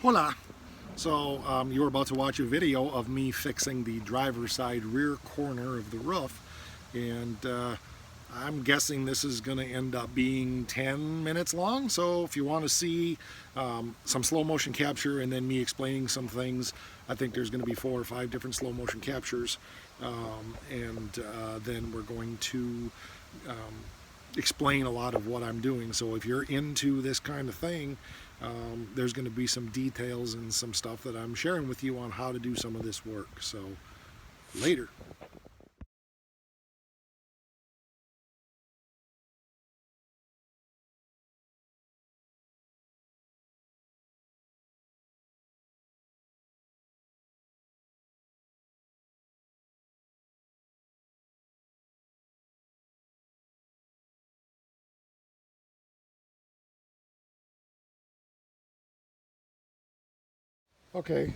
Hola! So you're about to watch a video of me fixing the driver's side rear corner of the roof, and I'm guessing this is going to end up being 10 minutes long. So if you want to see some slow motion capture and then me explaining some things, I think there's going to be 4 or 5 different slow motion captures, and then we're going to explain a lot of what I'm doing. So if you're into this kind of thing, there's going to be some details and some stuff that I'm sharing with you on how to do some of this work. So later.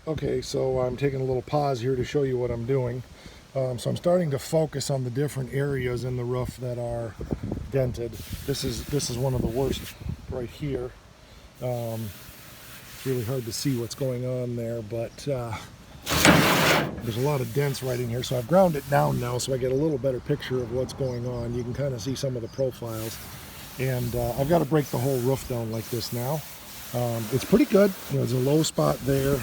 Okay, so I'm taking a little pause here to show you what I'm doing. So I'm starting to focus on the different areas in the roof that are dented. This is one of the worst right here. It's really hard to see what's going on there, but there's a lot of dents right in here. So I've ground it down now so I get a little better picture of what's going on. You can kind of see some of the profiles. And I've got to break the whole roof down like this now. It's pretty good. There's a low spot there.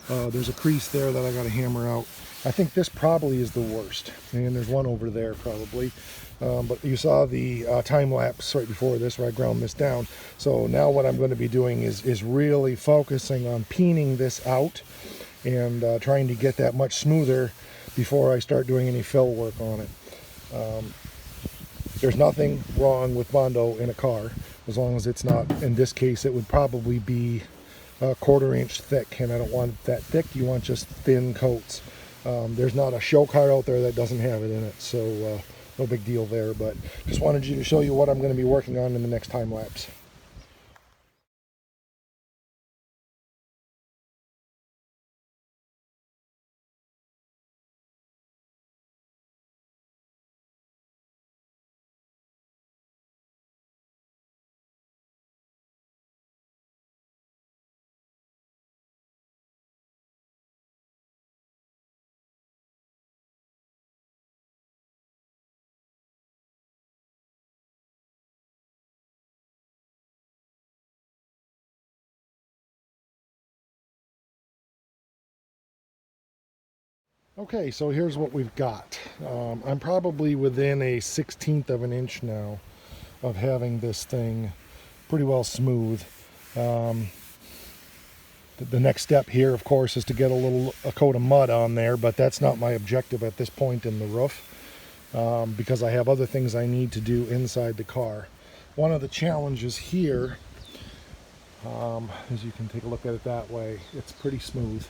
There's a crease there that I got to hammer out. I think this probably is the worst, and there's one over there probably. But you saw the time lapse right before this where I ground this down. So now what I'm going to be doing is really focusing on peening this out and trying to get that much smoother before I start doing any fill work on it. There's nothing wrong with Bondo in a car, as long as it's not, in this case, it would probably be a 1/4 inch thick, and I don't want it that thick. You want just thin coats. There's not a show car out there that doesn't have it in it, so no big deal there, but just wanted you to show you what I'm going to be working on in the next time lapse. Okay, so here's what we've got. I'm probably within a 1/16 of an inch now of having this thing pretty well smooth. The next step here, of course, is to get a coat of mud on there, but that's not my objective at this point in the roof, because I have other things I need to do inside the car. One of the challenges here, as you can take a look at it that way, it's pretty smooth,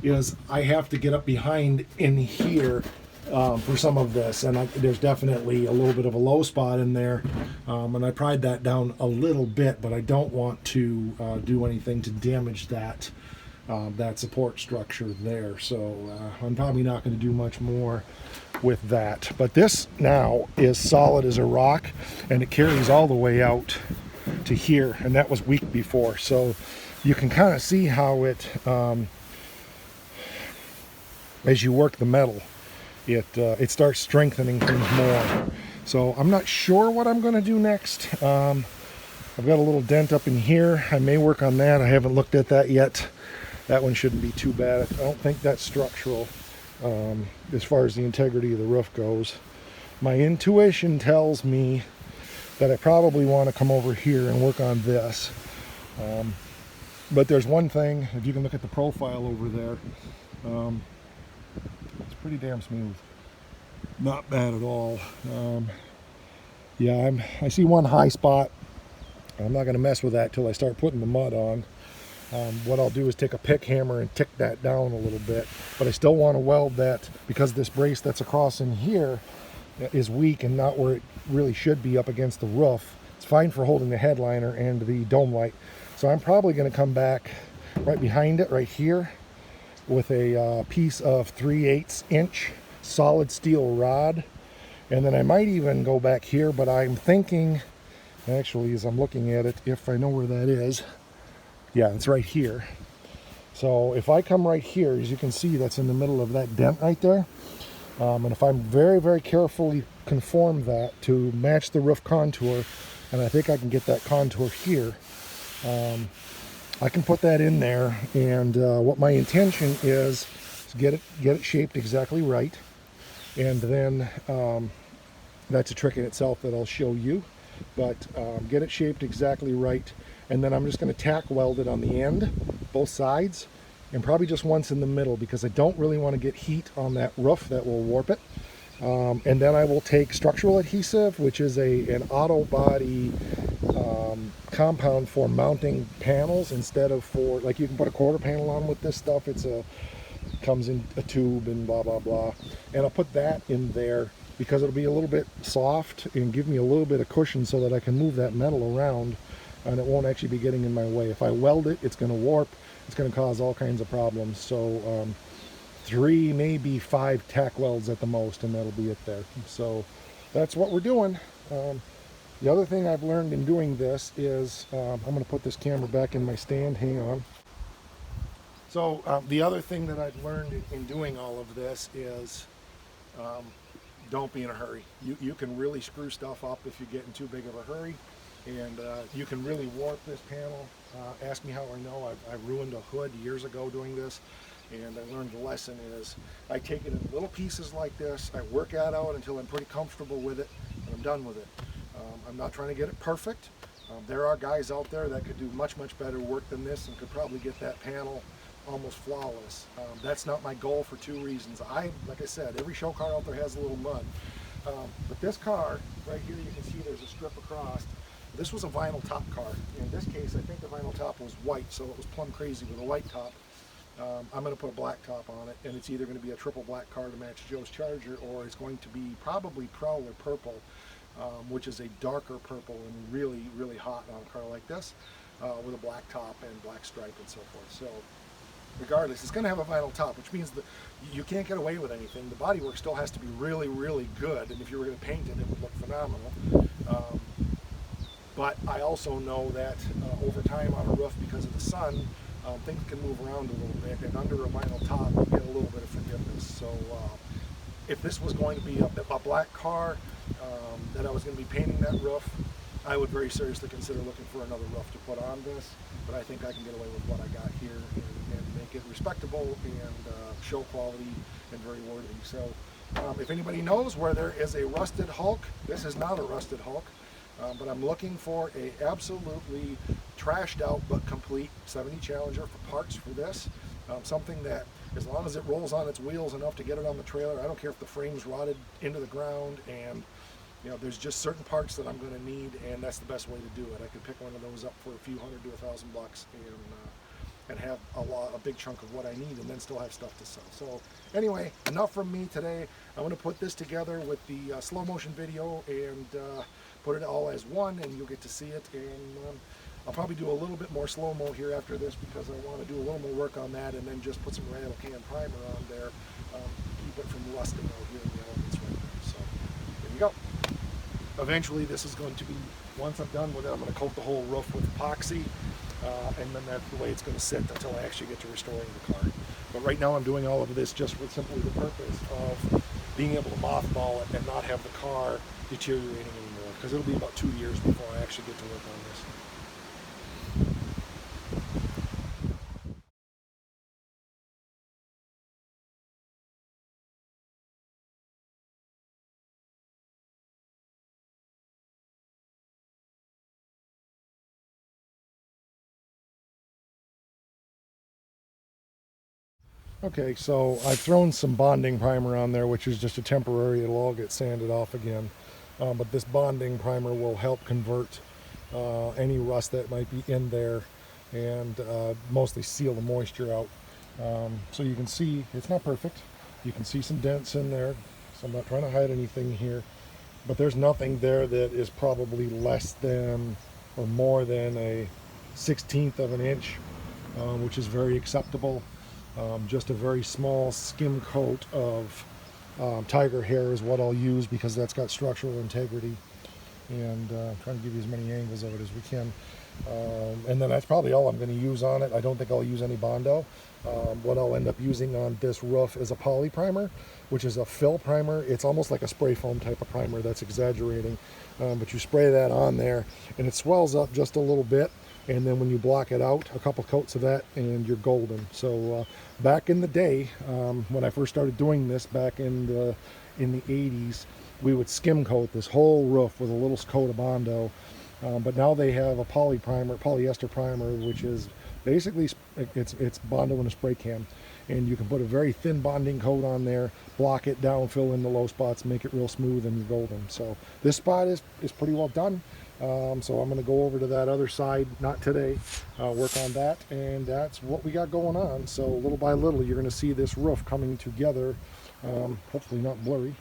is I have to get up behind in here for some of this, and there's definitely a little bit of a low spot in there, and I pried that down a little bit, but I don't want to do anything to damage that support structure there, so I'm probably not going to do much more with that. But this now is solid as a rock, and it carries all the way out to here, and that was weak before, so you can kind of see how it as you work the metal, it starts strengthening things more. So I'm not sure what I'm going to do next. I've got a little dent up in here. I may work on that. I haven't looked at that yet. That one shouldn't be too bad. I don't think that's structural as far as the integrity of the roof goes. My intuition tells me that I probably want to come over here and work on this. But there's one thing, if you can look at the profile over there, it's pretty damn smooth. Not bad at all. Yeah, I see one high spot. I'm not going to mess with that till I start putting the mud on. What I'll do is take a pick hammer and tick that down a little bit, but I still want to weld that, because this brace that's across in here is weak and not where it really should be up against the roof. It's fine for holding the headliner and the dome light. So I'm probably going to come back right behind it right here with a piece of 3/8 inch solid steel rod, and then I might even go back here, but I'm thinking, actually, as I'm looking at it, if I know where that is, Yeah, it's right here. So if I come right here, as you can see, that's in the middle of that dent right there. And if I'm very, very carefully conform that to match the roof contour, and I think I can get that contour here, I can put that in there. And what my intention is get it shaped exactly right. And then that's a trick in itself that I'll show you. But get it shaped exactly right. And then I'm just going to tack weld it on the end, both sides, and probably just once in the middle, because I don't really want to get heat on that roof that will warp it. And then I will take structural adhesive, which is an auto body compound for mounting panels instead of for, like, you can put a quarter panel on with this stuff. Comes in a tube and blah blah blah, and I'll put that in there because it'll be a little bit soft and give me a little bit of cushion so that I can move that metal around and it won't actually be getting in my way. If I weld it, it's going to warp, it's going to cause all kinds of problems. So 3, maybe 5 tack welds at the most, and that'll be it there. So that's what we're doing. The other thing I've learned in doing this is, I'm going to put this camera back in my stand, hang on. So the other thing that I've learned in doing all of this is don't be in a hurry. You can really screw stuff up if you get in too big of a hurry, and you can really warp this panel. Ask me how I know. I ruined a hood years ago doing this, and I learned the lesson is I take it in little pieces like this. I work it out until I'm pretty comfortable with it, and I'm done with it. I'm not trying to get it perfect. There are guys out there that could do much, much better work than this and could probably get that panel almost flawless. That's not my goal for 2 reasons. Like I said, every show car out there has a little mud. But this car, right here, you can see there's a strip across. This was a vinyl top car. In this case, I think the vinyl top was white, so it was plumb crazy with a white top. I'm going to put a black top on it, and it's either going to be a triple black car to match Joe's Charger, or it's going to be probably Prowler purple, which is a darker purple and really, really hot on a car like this, with a black top and black stripe and so forth. So regardless, it's going to have a vinyl top, which means that you can't get away with anything. The bodywork still has to be really, really good, and if you were going to paint it, it would look phenomenal. But I also know that over time on a roof, because of the sun, things can move around a little bit, and under a vinyl top, you get a little bit of forgiveness. So if this was going to be a black car, that I was going to be painting that roof, I would very seriously consider looking for another roof to put on this. But I think I can get away with what I got here and make it respectable and show quality and very worthy. So if anybody knows where there is a rusted Hulk, this is not a rusted Hulk. But I'm looking for a absolutely trashed out but complete 70 Challenger for parts for this. Something that, as long as it rolls on its wheels enough to get it on the trailer, I don't care if the frame's rotted into the ground, and there's just certain parts that I'm going to need, and that's the best way to do it. I could pick one of those up for a few $100 to $1,000 and have a big chunk of what I need, and then still have stuff to sell. So anyway, enough from me today. I'm going to put this together with the slow motion video and put it all as one, and you'll get to see it. And I'll probably do a little bit more slow-mo here after this, because I want to do a little more work on that, and then just put some rattle can primer on there, keep it from rusting out here in the elements right there. So there you go. Eventually this is going to be, once I'm done with it, I'm going to coat the whole roof with epoxy, and then that's the way it's going to sit until I actually get to restoring the car. But right now I'm doing all of this just with simply the purpose of being able to mothball it and not have the car deteriorating anymore, because it'll be about 2 years before I actually get to work on this. Okay, so I've thrown some bonding primer on there, which is just a temporary, it'll all get sanded off again. But this bonding primer will help convert any rust that might be in there, and mostly seal the moisture out. So you can see it's not perfect. You can see some dents in there, so I'm not trying to hide anything here. But there's nothing there that is probably less than or more than a 1/16 of an inch, which is very acceptable. Just a very small skim coat of tiger hair is what I'll use, because that's got structural integrity. And I'm trying to give you as many angles of it as we can. And then that's probably all I'm going to use on it. I don't think I'll use any Bondo. What I'll end up using on this roof is a poly primer, which is a fill primer. It's almost like a spray foam type of primer. That's exaggerating. But you spray that on there and it swells up just a little bit. And then when you block it out, a couple coats of that and you're golden. So back in the day, when I first started doing this back in the 80s, we would skim coat this whole roof with a little coat of Bondo. But now they have a polyester primer, which is basically it's Bondo in a spray can, and you can put a very thin bonding coat on there, block it down, fill in the low spots, make it real smooth, and you're golden. So this spot is pretty well done. So I'm going to go over to that other side, not today, work on that, and that's what we got going on. So little by little, you're going to see this roof coming together, hopefully not blurry.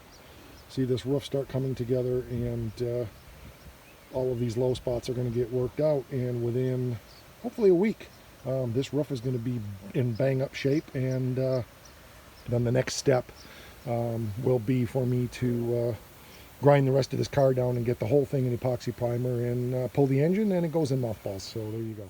See this roof start coming together, and all of these low spots are going to get worked out, and within hopefully a week, this roof is going to be in bang up shape. And then the next step will be for me to grind the rest of this car down and get the whole thing in epoxy primer and pull the engine, and it goes in mothballs. So there you go.